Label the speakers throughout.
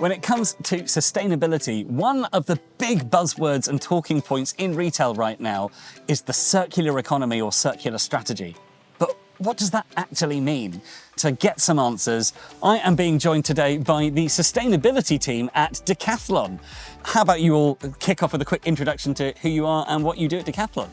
Speaker 1: When it comes to sustainability, one of the big buzzwords and talking points in retail right now is the circular economy or circular strategy. But what does that actually mean? To get some answers, I am being joined today by the sustainability team at Decathlon. How about you all kick off with a quick introduction to who you are and what you do at Decathlon?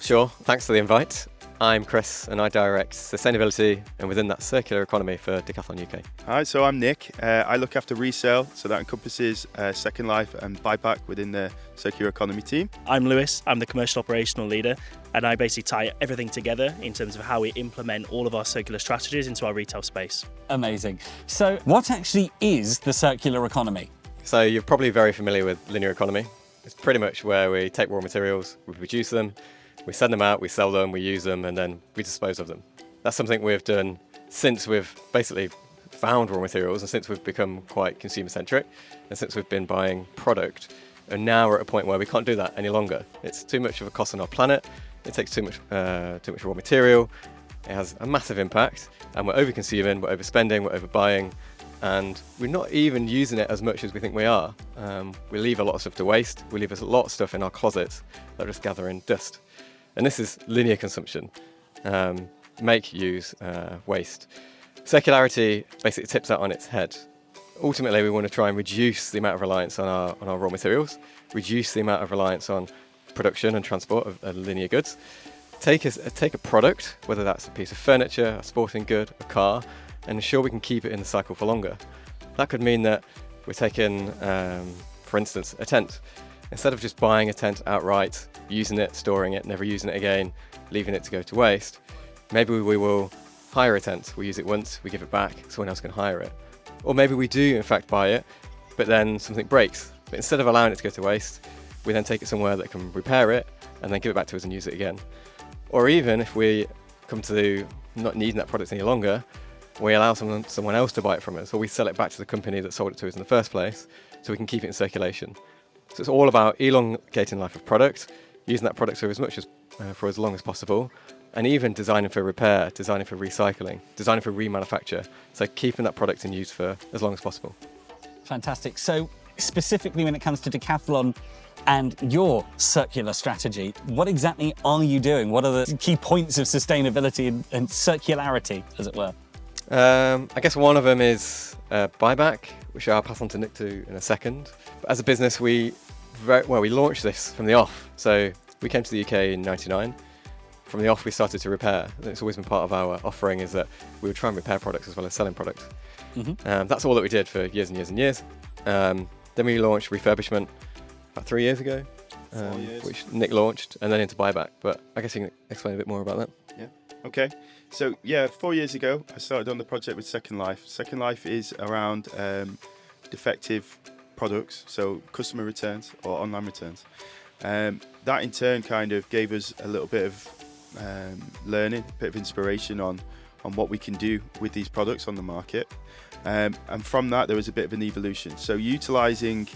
Speaker 2: Sure, thanks for the invite. I'm Chris and I direct sustainability and within that circular economy for Decathlon UK.
Speaker 3: Hi, so I'm Nick. I look after resale, so that encompasses Second Life and Buyback within the circular economy team.
Speaker 4: I'm Lewis, I'm the commercial operational leader, and I basically tie everything together in terms of how we implement all of our circular strategies into our retail space.
Speaker 1: Amazing. So what actually is the circular economy?
Speaker 2: So you're probably very familiar with linear economy. It's pretty much where we take raw materials, we produce them, we send them out, we sell them, we use them, and then we dispose of them. That's something we've done since we've basically found raw materials and since we've become quite consumer-centric and since we've been buying product. And now we're at a point where we can't do that any longer. It's too much of a cost on our planet, it takes too much raw material, it has a massive impact, and we're over-consuming, we're overspending, we're overbuying, and we're not even using it as much as we think we are. We leave a lot of stuff to waste, we leave a lot of stuff in our closets that just gather in dust. And this is linear consumption. Make, use, waste. Circularity basically tips that on its head. Ultimately, we want to try and reduce the amount of reliance on our raw materials, reduce the amount of reliance on production and transport of linear goods. Take a product, whether that's a piece of furniture, a sporting good, a car, and ensure we can keep it in the cycle for longer. That could mean that we're taking, for instance, a tent. Instead of just buying a tent outright, using it, storing it, never using it again, leaving it to go to waste, maybe we will hire a tent. We use it once, we give it back, someone else can hire it. Or maybe we do in fact buy it, but then something breaks. But instead of allowing it to go to waste, we then take it somewhere that can repair it and then give it back to us and use it again. Or even if we come to not needing that product any longer, we allow someone else to buy it from us, or we sell it back to the company that sold it to us in the first place, so we can keep it in circulation. So it's all about elongating life of product, using that product for as long as possible, and even designing for repair, designing for recycling, designing for remanufacture. So keeping that product in use for as long as possible.
Speaker 1: Fantastic. So specifically when it comes to Decathlon and your circular strategy, what exactly are you doing? What are the key points of sustainability and circularity, as it were?
Speaker 2: I guess one of them is Buyback, which I'll pass on to Nick to in a second. But as a business, we launched this from the off. So we came to the UK in '99. From the off, we started to repair. And it's always been part of our offering is that we would try and repair products as well as selling products. Mm-hmm. That's all that we did for years and years and years. Then we launched refurbishment about 3 years ago,
Speaker 3: 4 years.
Speaker 2: Which Nick launched, and then into Buyback. But I guess you can explain a bit more about that.
Speaker 3: Yeah. Okay. So yeah, 4 years ago, I started on the project with Second Life. Second Life is around defective products, so customer returns or online returns. That in turn kind of gave us a little bit of learning, a bit of inspiration on what we can do with these products on the market. And from that, there was a bit of an evolution. So utilising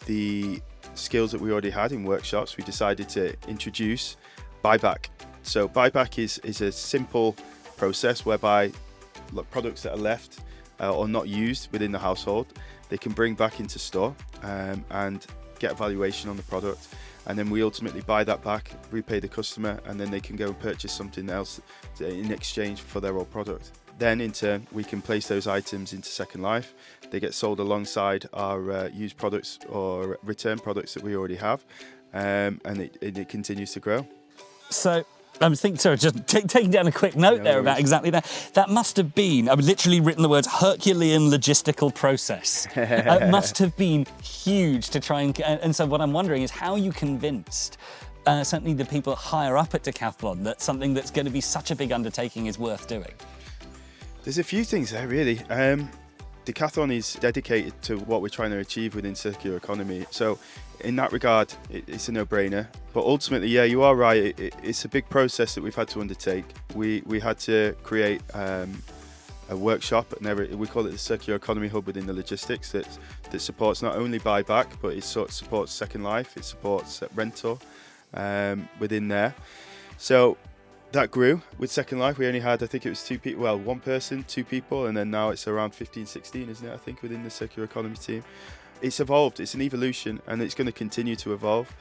Speaker 3: the skills that we already had in workshops, we decided to introduce Buyback. So Buyback is a simple process whereby products that are left or not used within the household, they can bring back into store and get a valuation on the product. And then we ultimately buy that back, repay the customer, and then they can go and purchase something else in exchange for their old product. Then in turn, we can place those items into Second Life. They get sold alongside our used products or return products that we already have, and it continues to grow.
Speaker 1: So I'm thinking, sorry, just taking down a quick note there about exactly that. That must have been, I've literally written the words Herculean logistical process. It must have been huge to try and so what I'm wondering is how you convinced certainly the people higher up at Decathlon that something that's going to be such a big undertaking is worth doing.
Speaker 3: There's a few things there really. Decathlon is dedicated to what we're trying to achieve within circular economy. So in that regard, it's a no-brainer. But ultimately, yeah, you are right. It's a big process that we've had to undertake. We had to create a workshop, and we call it the Circular Economy Hub within the logistics that supports not only Buyback, but it sort of supports Second Life, it supports rental within there. So that grew with Second Life. We only had, I think it was one person, 2 people, and then now it's around 15, 16, isn't it, I think, within the circular economy team. It's evolved, it's an evolution, and it's going to continue to evolve.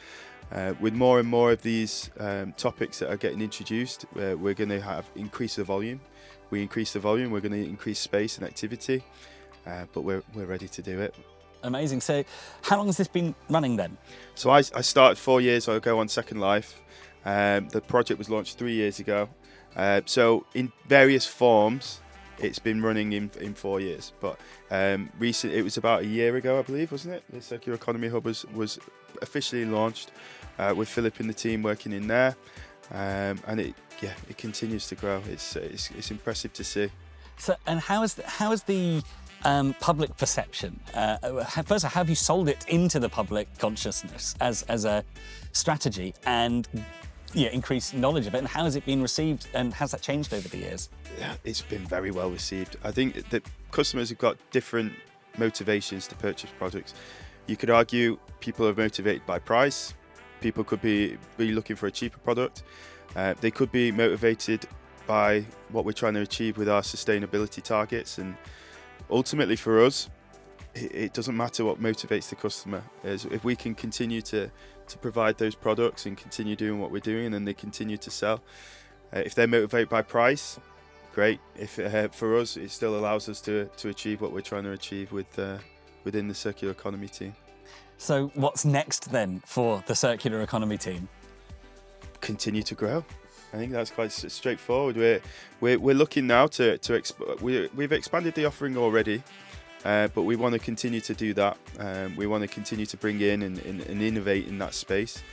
Speaker 3: With more and more of these topics that are getting introduced, we're going to increase the volume. We increase the volume, we're going to increase space and activity, but we're ready to do it.
Speaker 1: Amazing. So how long has this been running then?
Speaker 3: So I started 4 years ago on Second Life. The project was launched 3 years ago. So in various forms, it's been running in 4 years. But it was about a year ago, I believe, wasn't it? The Circular Economy Hub was officially launched with Philip and the team working in there. And it continues to grow. It's impressive to see.
Speaker 1: So, and how is the public perception? First, how have you sold it into the public consciousness as a strategy and increase knowledge of it? And how has it been received? And has that changed over the years?
Speaker 3: Yeah, it's been very well received. I think that customers have got different motivations to purchase products. You could argue people are motivated by price. People could be looking for a cheaper product. They could be motivated by what we're trying to achieve with our sustainability targets. And ultimately for us, it doesn't matter what motivates the customer. If we can continue to provide those products and continue doing what we're doing, and then they continue to sell. If they're motivated by price, great. If for us, it still allows us to achieve what we're trying to achieve within the circular economy team.
Speaker 1: So what's next then for the circular economy team?
Speaker 3: Continue to grow. I think that's quite straightforward. We're looking now we've expanded the offering already, but we want to continue to do that. We want to continue to bring in and innovate in that space.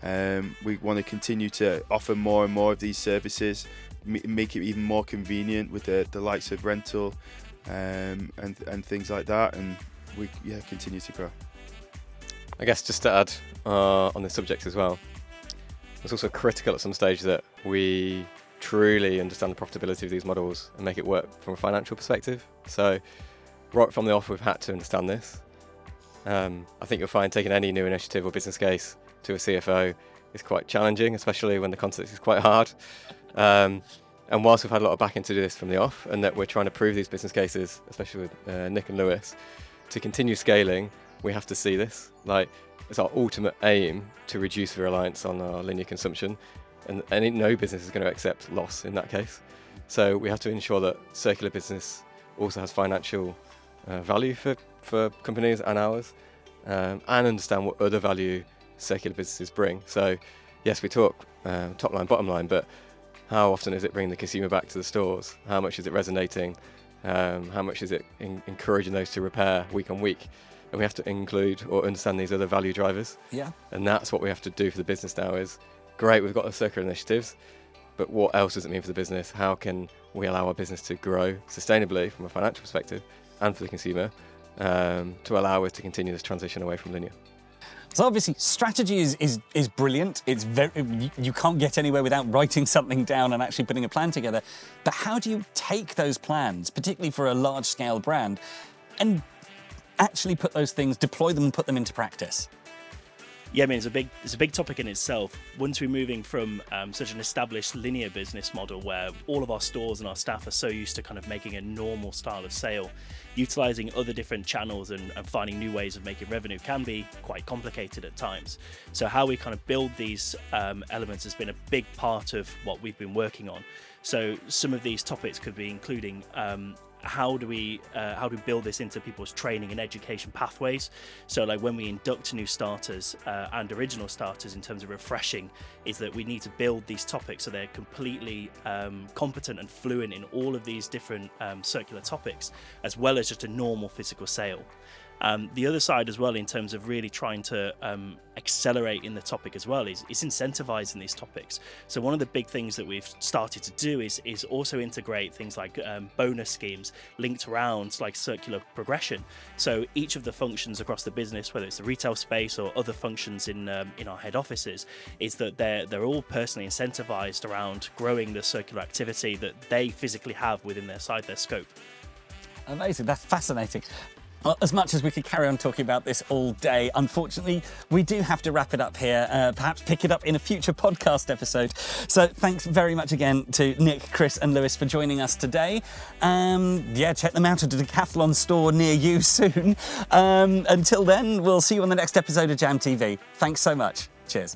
Speaker 3: We want to continue to offer more and more of these services, make it even more convenient with the likes of rental and things like that, and we continue to grow.
Speaker 2: I guess just to add on this subject as well, it's also critical at some stage that we truly understand the profitability of these models and make it work from a financial perspective. So right from the off, we've had to understand this. I think you'll find taking any new initiative or business case to a CFO is quite challenging, especially when the context is quite hard. And whilst we've had a lot of backing to do this from the off, and that we're trying to prove these business cases, especially with Nick and Lewis, to continue scaling, we have to see this. Like, it's our ultimate aim to reduce the reliance on our linear consumption, and no business is going to accept loss in that case. So we have to ensure that circular business also has financial value for companies and ours, and understand what other value circular businesses bring. So yes, we talk top line, bottom line, but how often is it bringing the consumer back to the stores? How much is it resonating? How much is it encouraging those to repair week on week? And we have to include or understand these other value drivers.
Speaker 1: Yeah.
Speaker 2: And that's what we have to do for the business now is, great, we've got the circular initiatives, but what else does it mean for the business? How can we allow our business to grow sustainably from a financial perspective and for the consumer, to allow us to continue this transition away from linear?
Speaker 1: So obviously strategy is brilliant. It's you can't get anywhere without writing something down and actually putting a plan together. But how do you take those plans, particularly for a large scale brand, and actually put those things, deploy them and put them into practice?
Speaker 4: Yeah, I mean, it's a big topic in itself. Once we're moving from such an established linear business model where all of our stores and our staff are so used to kind of making a normal style of sale, utilising other different channels and finding new ways of making revenue can be quite complicated at times. So how we kind of build these elements has been a big part of what we've been working on. So some of these topics could be including how do we build this into people's training and education pathways? So like when we induct new starters and original starters in terms of refreshing, is that we need to build these topics so they're completely competent and fluent in all of these different circular topics, as well as just a normal physical sale. The other side as well, in terms of really trying to accelerate in the topic as well, is incentivizing these topics. So one of the big things that we've started to do is also integrate things like bonus schemes linked around like circular progression. So each of the functions across the business, whether it's the retail space or other functions in our head offices, is that they're all personally incentivized around growing the circular activity that they physically have within their scope.
Speaker 1: Amazing, that's fascinating. Well, as much as we could carry on talking about this all day, unfortunately, we do have to wrap it up here. Perhaps pick it up in a future podcast episode. So thanks very much again to Nick, Chris and Lewis for joining us today. Yeah, check them out at a Decathlon store near you soon. Until then, we'll see you on the next episode of Jam TV. Thanks so much. Cheers.